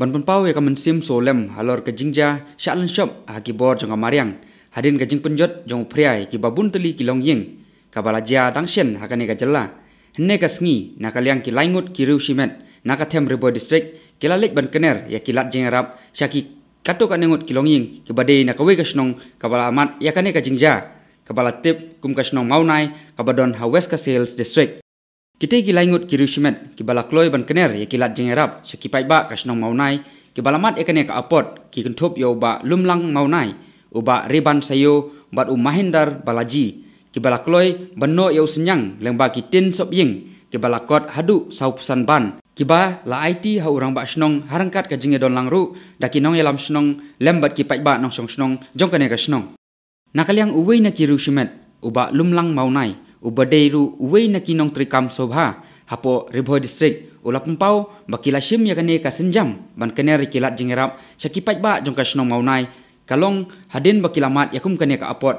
Ban penpau ya kamen sim solem halor ke jingja shalan shop haki bor jong mariang hadin ke jing penjot jong priai ki babun teli ki long ying kabala jia dangshen hakane ka jella henne ka sngi nakaliang ki laingut ki riu simet nakatem rebo district kilalik ban kener ya kilat jing arab syaki kato ka nengut ki long ying ki badai nakawe ka snong kabala amat ya kane ka jingja kabala tip kum ka snong maunai kabadon ha west ka sales district kita ki laingut ki rishimet ki bala kloi ban kener ya kilat jeng arab syaki pai ba ka snong maunai ki balamat ekane ka apot ki kentup yo ba lumlang maunai uba riban sayo bat mahindar balaji ki bala kloi banno yo senyang lengba ki tin sop ying ki bala kot hadu sau pesan ban ki ba la IT ha urang ba snong harangkat ka jing don langru daki nong yalam snong lembat ki pai ba nong snong jong kane ka snong nakaliang uwei na ki rishimet uba lumlang maunai ubadeiru uwei na kinong trikam sobha hapo Ribhoi district ula pempau bakila shim ya kane ka senjam ban kane rikilat jingerap syakipat ba jong ka snong maunai kalong hadin bakilamat yakum kane ka apot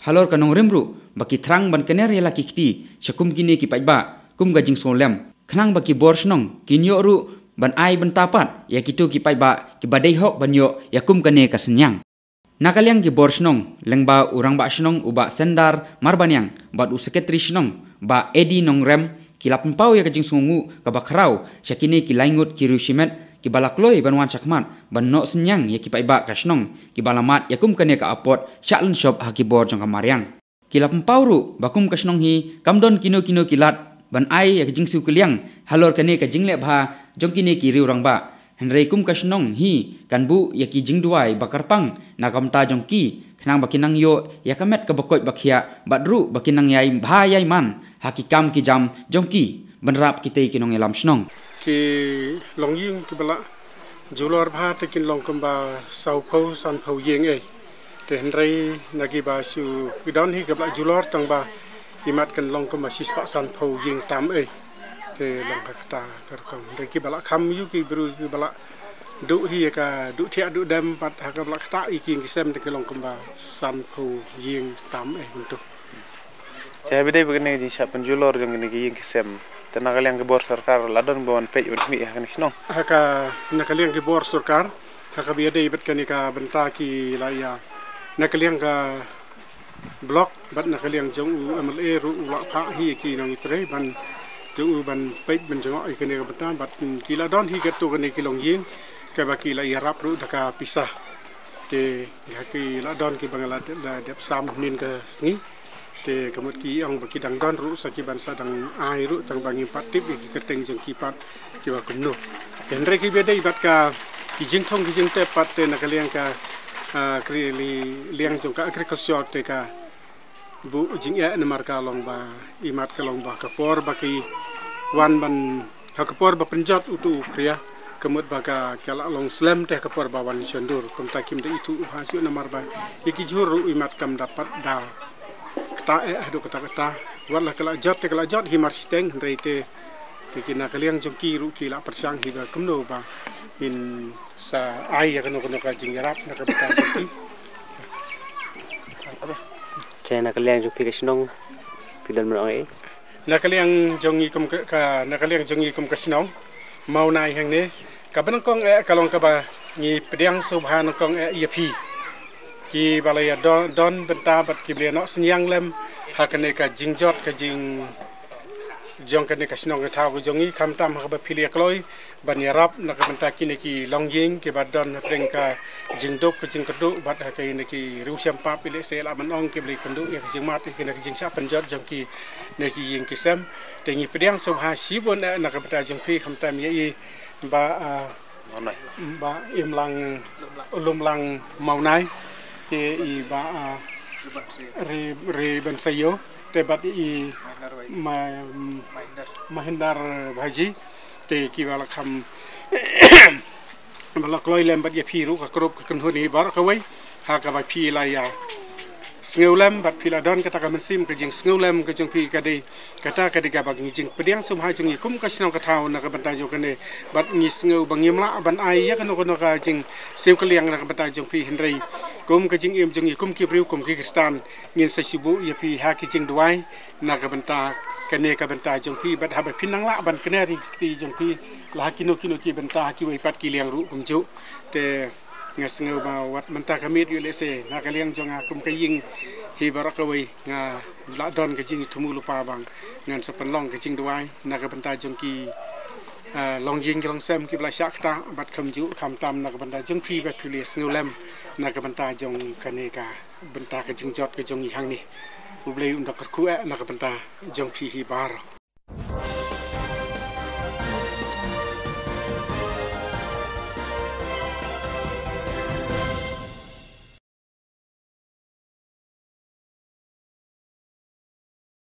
halor kanong rimru baki thrang ban kane ri laki kiti syakum kini kipat ba kum ga jing solem khnang baki bor snong kinyo ru ban ai ban tapat ya kitu kipat ba ki badai hok ban yo yakum kane ka senyang nakaliang ki bor snong lengba urang ba snong uba sendar marbanyang bat u sekretari snong ba edi nong rem kilap pempau ya kajing sungu ka bakrau syakini ki laingut ki rushimet ki balakloi banwan sakmat ban no senyang ya ki pai ba ka snong ki balamat yakum kane ka apot shalan shop ha ki bor jong kamariang kilap pempau ru bakum ka snong hi kamdon kino kilat ban ai ya kajing su kliang halor kane ka jingle bha jong kini ki riurang ba Henry kum kasnong hi kanbu yaki jingduai bakarpang nakamta jongki khnang bakinang yo yakamet ka bakoi bakhia badru bakinang yai bhayai man hakikam ki jam jongki benrap kitei kinong elam snong ki longying ki bala julor bha te kin long kamba sau pho san pho yeng e te Henry nagi ba su bidon hi ka bala julor tang ba imat kan long kamba sispa san pho yeng tam e ke long kata kerkong reki balak kham yu ki bru ki balak du hi ka du thia du dam pat ha ka balak ta iki ki sem te ke long kamba san phu ying tam untuk cha bidai begini di sa penjulor jong ni ying ki sem tenaga yang ke bor sarkar ladon bon pe un mi ha ni snong ha ka nakaliang ki bor sarkar ha ka biade ibet kan ka benta ki la ya nakaliang ka blok bat nakaliang jong MLA ru la pha hi ki nang itre ban jung ban peit ban jong ai kene batan bat kila don hi ketu kene kilong ying ke baki la yarap ru daka pisah te ki la don ki bangala la dep sam nin ke sngi te kemut ki ang baki dang don ru saki ban sadang ai ru tang bangi patip ki keteng jeng ki pat ki wa kunuendre ki bede bat ka ki jing thong ki jing te pat te nakaliang ka kri liang jong ka agriculture te ka bu jing ya namar ka long ba imat ka long ba ka por baki wan ban hakapor ba penjat utu pria kemut baga kala long slam teh kapor ba wan sendur kum takim de itu hasil namar ba iki juru imat kam dapat da kata adu kata wala kala jat himar siteng reite kina kaliang jongki ru kila persang hiba kumno ba in sa ai ya kano ka jingarap na kabita jongki China kaliang jong pikasnong pidan mo ai nakaliang jongi kum ka nakaliang jongi kum kasnong mau nai hang ne ka ban kong kalong ka ba ni pediang subhan kong yapi ki balaya don benta bat ki bleno senyang lem hakane ka jingjot ka jing jong kane kasnong ka thaw jongi khamtam ka ba philia kloi ban yarap nak benta ki ne ki longjing ki badon teng ka jingdok ka jingkadu bat ka ne ki rusiam pa pile sel amanong ki bli kandu ya jing mat ki ne jing sa penjot jong ki ne ki ying ki sem tengi pediang subha sibon nak benta jong phi khamtam ye ba imlang ulumlang maunai te i ba re ban sayo te bat i mahindar bhaji te ki wala kham bala kloi lem bat ye phiru ka krop ka kunhuni bar ka wai ha ka ba phi la ya sngulam bat phila don kata ka mensim ka jing sngulam ka jing phi ka de kata ka de ka bag jing pediang sum ha jing kum ka snong ka thau na ka banta jo ka ne bat ngi sngu bang yimla ban ai ya ka no ka jing sew ka liang na ka banta jong phi henrei kum ka jing im jing kum ki priu kum ki kristan ngin sa sibu ya phi ha ki jing duai na ka banta kene ka benta jong pi bat habe pinang la ban kene ri ti jong pi la kino ki benta ki wai pat ki liang ru kum ju te ngas ngeu ba wat benta ka mit yu le se na ka liang jong akum ka ying hi barak wai nga la don ka jing tumu lupa bang ngan sepen long ka jing duai na ka benta jong ki long ying long sem ki bla syak ta bat kham ju kham tam na ka benta jong pi bat pi le ngeu lem na ka benta jong kane ka benta ka jing jot ka jong i hang ni ublei undak ku na ka benta jong pi hi bar